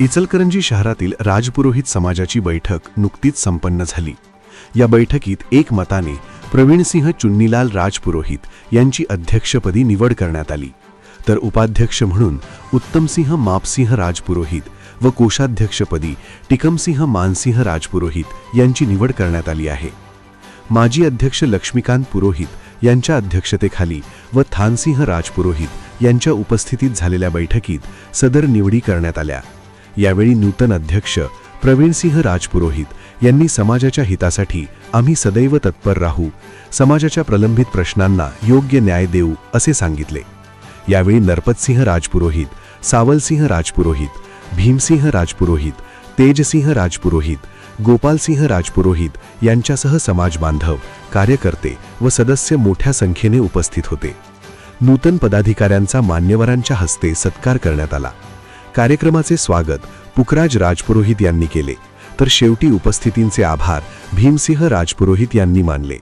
इचलकरंजी शहरातील राजपुरोहित समाजाची बैठक नुकतीच संपन्न झाली। या बैठकीत एकमताने प्रवीणसिंह चुन्नीलाल राजपुरोहित यांची अध्यक्षपदी निवड करण्यात आली, तर उपाध्यक्ष म्हणून उत्तमसिंह मापसिंह राजपुरोहित व कोषाध्यक्षपदी टिकमसिंह मानसिंह राजपुरोहित यांची निवड करण्यात आली आहे। माजी अध्यक्ष लक्ष्मीकांत पुरोहित यांच्या अध्यक्षतेखाली व थानसिंह राजपुरोहित यांच्या उपस्थितीत झालेल्या बैठकीत सदर निवडी करण्यात आल्या। यावेळी नूतन अध्यक्ष प्रवीणसिंह राजपुरोहित यांनी समाजाच्या हितासाठी आम्ही सदैव तत्पर राहू, समाजाच्या प्रलंबित प्रश्नांना योग्य न्याय देऊ असे सांगितले। यावेळी नरपतसिंह राजपुरोहित, सावलसिंह राजपुरोहित, भीमसिंह राजपुरोहित, तेजसिंह राजपुरोहित, गोपालसिंह राजपुरोहित यांच्यासह समाज बांधव, कार्यकर्ते व सदस्य मोठ्या संख्येने उपस्थित होते। नूतन पदाधिकाऱ्यांचा मान्यवरांच्या हस्ते सत्कार करण्यात आला। कार्यक्रमाचे स्वागत पुखराज राजपुरोहित यांनी केले, तर शेवटी उपस्थितींचे आभार भीमसिंह राजपुरोहित यांनी मानले।